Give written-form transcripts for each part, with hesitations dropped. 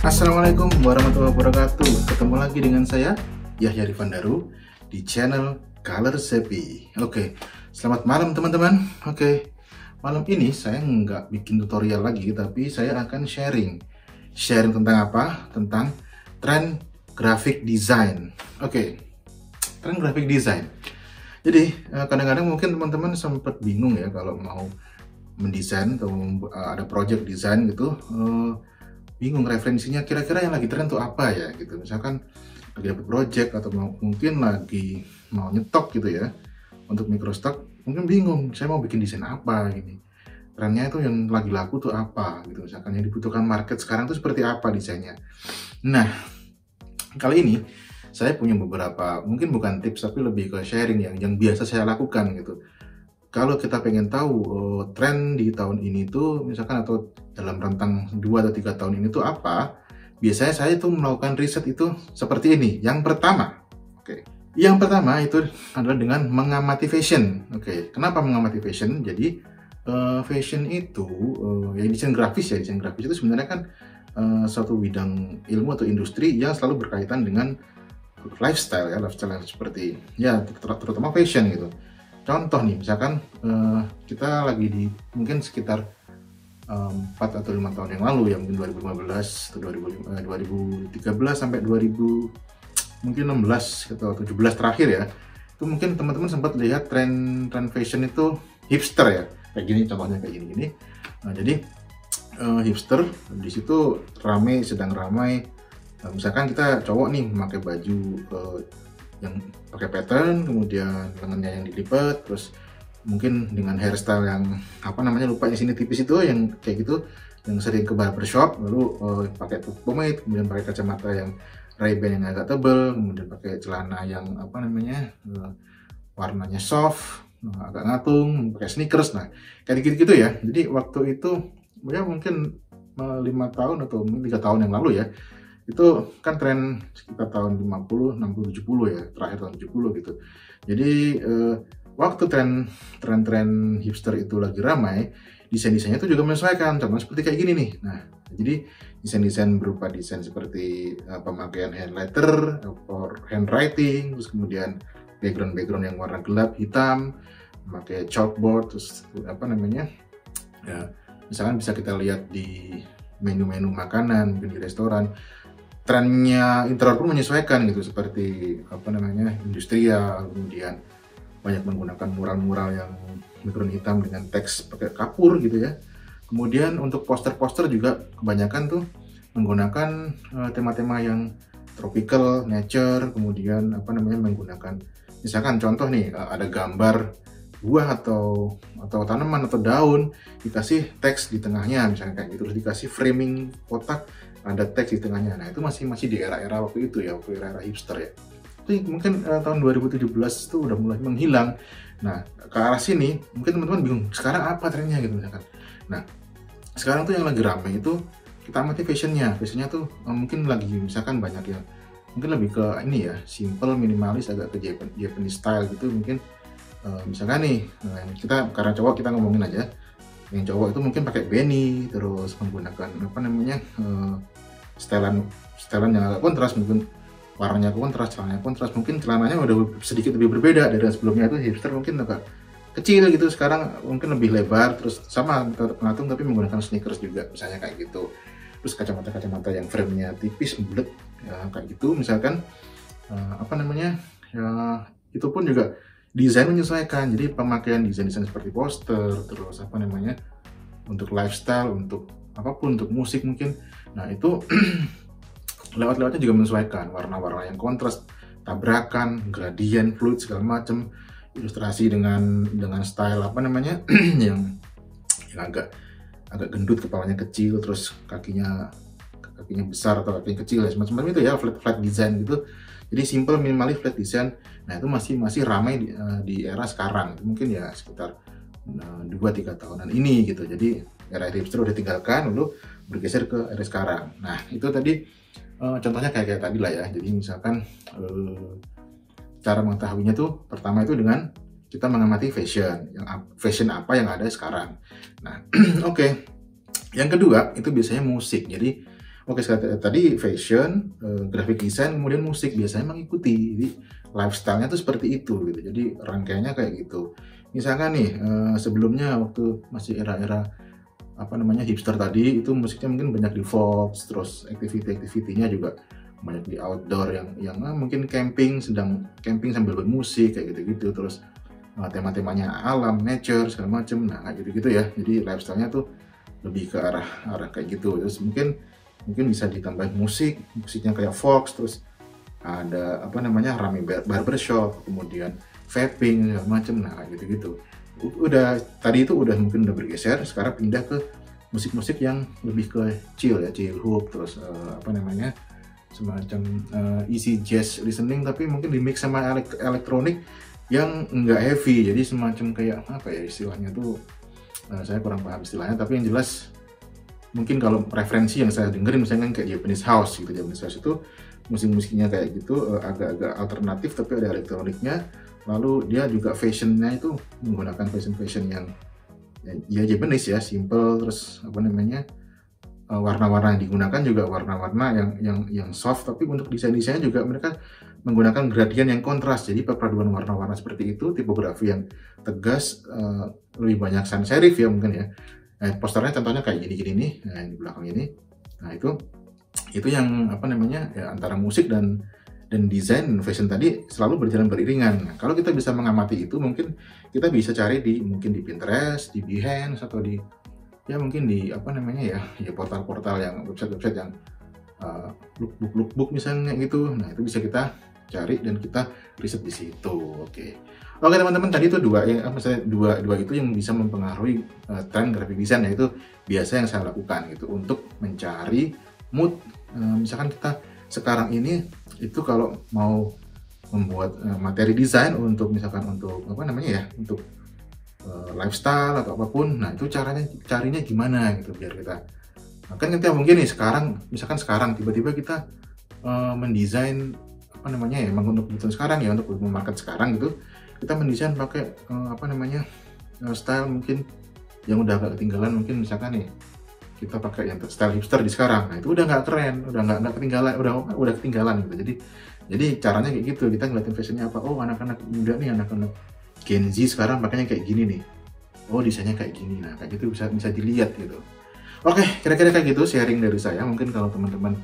Assalamualaikum warahmatullahi wabarakatuh. Ketemu lagi dengan saya Yahya Rifandaru di channel Color Sepi. Oke, selamat malam teman-teman. Oke, malam ini saya nggak bikin tutorial lagi, tapi saya akan sharing tentang apa? Tentang tren graphic design. Oke, tren graphic design. Jadi kadang-kadang mungkin teman-teman sempat bingung ya kalau mau mendesain atau ada project desain gitu. Bingung referensinya kira-kira yang lagi tren tuh apa ya gitu. Misalkan lagi dapat project atau mungkin lagi mau nyetok gitu ya untuk microstock, mungkin bingung saya mau bikin desain apa gini, trennya itu yang lagi laku tuh apa gitu, misalkan yang dibutuhkan market sekarang tuh seperti apa desainnya. Nah, kali ini saya punya beberapa, mungkin bukan tips tapi lebih ke sharing yang biasa saya lakukan gitu. Kalau kita pengen tahu tren di tahun ini tuh misalkan atau dalam rentang 2 atau 3 tahun ini tuh apa, biasanya saya tuh melakukan riset itu seperti ini. Yang pertama, yang pertama itu adalah dengan mengamati fashion. Kenapa mengamati fashion? Jadi fashion itu ya desain grafis itu sebenarnya kan suatu bidang ilmu atau industri yang selalu berkaitan dengan lifestyle yang seperti ya terutama fashion gitu. Contoh nih, misalkan kita lagi di mungkin sekitar 4 atau 5 tahun yang lalu ya, mungkin 2015 atau 2013 sampai 2000 mungkin 16 atau 17 terakhir ya. Itu mungkin teman-teman sempat lihat tren fashion itu hipster ya. Kayak gini contohnya kayak gini. Nah, jadi hipster di situ sedang ramai. Misalkan kita cowok nih memakai baju yang pakai pattern, kemudian lengannya yang dilipat, terus mungkin dengan hairstyle yang lupa yang sini tipis itu, yang kayak gitu, yang sering ke barbershop, lalu pakai pomade, kemudian pakai kacamata yang Ray-Ban yang agak tebal, kemudian pakai celana yang warnanya soft, agak ngatung, pakai sneakers, nah kayak gitu-gitu ya. Jadi waktu itu ya mungkin 5 tahun atau 3 tahun yang lalu ya, itu kan tren sekitar tahun 50, 60, 70 ya, terakhir tahun 70 gitu. Jadi waktu tren hipster itu lagi ramai, desain-desainnya itu juga menyesuaikan, contohnya seperti kayak gini nih. Nah, jadi desain-desain berupa desain seperti pemakaian highlighter, handwriting, terus kemudian background yang warna gelap, hitam, memakai chalkboard, terus ya, misalkan bisa kita lihat di menu-menu makanan, mungkin di restoran, trennya interior pun menyesuaikan gitu, seperti industrial, kemudian banyak menggunakan mural-mural yang background hitam dengan teks pakai kapur gitu ya. Kemudian untuk poster-poster juga kebanyakan tuh menggunakan tema-tema yang tropical, nature, kemudian menggunakan misalkan contoh nih, ada gambar buah atau tanaman atau daun, dikasih teks di tengahnya misalnya kayak gitu, terus dikasih framing kotak, ada teks di tengahnya. Nah, itu masih di era-era waktu itu ya, waktu era hipster ya. Itu mungkin tahun 2017 itu udah mulai menghilang. Nah, ke arah sini mungkin teman-teman bingung, sekarang apa trennya gitu misalkan. Nah, sekarang tuh yang lagi rame itu kita amati fashionnya tuh mungkin lagi misalkan banyak ya, mungkin lebih ke ini ya, simple, minimalis, agak ke Japanese style gitu mungkin. Misalkan nih, karena cowok kita ngomongin aja, yang cowok itu mungkin pakai beanie, terus menggunakan setelan yang agak kontras, mungkin warnanya kontras, celananya kontras, mungkin celananya udah sedikit lebih berbeda dari yang sebelumnya. Itu hipster mungkin agak kecil gitu, sekarang mungkin lebih lebar, terus sama pengatung tapi menggunakan sneakers juga misalnya kayak gitu. Terus kacamata yang framenya tipis, bulat ya, kayak gitu misalkan. Ya itu pun juga desain menyesuaikan, jadi pemakaian desain seperti poster, terus untuk lifestyle, untuk apapun, untuk musik mungkin. Nah, itu lewat-lewatnya juga menyesuaikan, warna-warna yang kontras, tabrakan, gradient, fluid segala macam, ilustrasi dengan style yang agak gendut, kepalanya kecil, terus kakinya besar atau kakinya kecil ya, semacam itu ya, flat design gitu. Jadi simple, minimalis, flat design. Nah, itu masih ramai di era sekarang. Itu mungkin ya sekitar 2-3 tahunan ini gitu. Jadi era hipster udah tinggalkan, lalu bergeser ke era sekarang. Nah, itu tadi contohnya kayak tadi lah ya. Jadi misalkan cara mengetahuinya tuh pertama itu dengan kita mengamati fashion apa yang ada sekarang. Nah, oke. Yang kedua itu biasanya musik. Jadi Oke, tadi fashion, graphic design, kemudian musik biasanya mengikuti. Jadi lifestyle-nya tuh seperti itu gitu. Jadi rangkaiannya kayak gitu. Misalkan nih, sebelumnya waktu masih era-era apa namanya hipster tadi, itu musiknya mungkin banyak di Fox, terus activity-activity-nya juga banyak di outdoor yang mungkin camping, sedang camping sambil bermusik kayak gitu-gitu. Terus tema-temanya alam, nature segala macem. Nah, kayak gitu-gitu ya. Jadi lifestyle-nya tuh lebih ke arah kayak gitu. Terus mungkin bisa ditambah musiknya kayak Fox, terus ada apa namanya rame barbershop, kemudian vaping segala macem. Nah, kayak gitu-gitu. Udah tadi itu mungkin udah bergeser, sekarang pindah ke musik-musik yang lebih ke chill ya, chill hook, terus apa namanya semacam easy jazz listening, tapi mungkin di mix sama elektronik yang enggak heavy, jadi semacam kayak apa ya istilahnya tuh, saya kurang paham istilahnya, tapi yang jelas mungkin kalau referensi yang saya dengerin misalnya kayak Japanese House gitu. Japanese House itu musik-musiknya kayak gitu, agak-agak alternatif tapi ada elektroniknya. Lalu dia juga fashionnya itu menggunakan fashion yang ya Japanese ya, simple, terus apa namanya warna-warna yang digunakan juga warna-warna yang soft, tapi untuk desain-desainnya juga mereka menggunakan gradien yang kontras. Jadi perpaduan warna-warna seperti itu, tipografi yang tegas, lebih banyak sans serif ya mungkin ya. Posternya contohnya kayak gini-gini nih, nah di belakang ini. Nah itu yang apa namanya ya, antara musik dan desain dan fashion tadi selalu berjalan beriringan. Nah, kalau kita bisa mengamati itu, mungkin kita bisa cari mungkin di Pinterest, di Behance, atau ya mungkin di apa namanya ya portal-portal yang website-website yang lookbook misalnya gitu. Nah, itu bisa kita cari dan kita riset di situ. Oke teman-teman, tadi itu dua itu yang bisa mempengaruhi tren graphic design, yaitu biasa yang saya lakukan gitu untuk mencari mood. Misalkan kita sekarang ini itu kalau mau membuat materi desain untuk misalkan untuk apa namanya ya, untuk lifestyle atau apapun, nah itu carinya gimana gitu biar kita kan kita mungkin nih misalkan sekarang tiba-tiba kita mendesain apa namanya ya, emang untuk kebutuhan sekarang ya, untuk market sekarang gitu, kita mendesain pakai apa namanya style mungkin yang udah agak ketinggalan, mungkin misalkan nih kita pakai yang style hipster di sekarang, nah itu udah nggak keren, udah nggak ketinggalan, udah ketinggalan gitu. Jadi caranya kayak gitu, kita ngeliatin fashionnya apa, oh anak-anak muda nih, anak-anak Gen Z sekarang pakainya kayak gini nih, oh desainnya kayak gini, nah kayak gitu bisa dilihat gitu. Oke, kira-kira kayak gitu sharing dari saya. Mungkin kalau teman-teman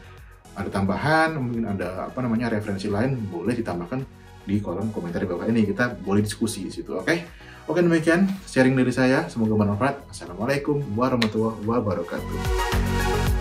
ada tambahan, mungkin ada apa namanya referensi lain, boleh ditambahkan di kolom komentar di bawah ini, kita boleh diskusi di situ. Oke, demikian sharing dari saya, semoga bermanfaat. Assalamualaikum warahmatullahi wabarakatuh.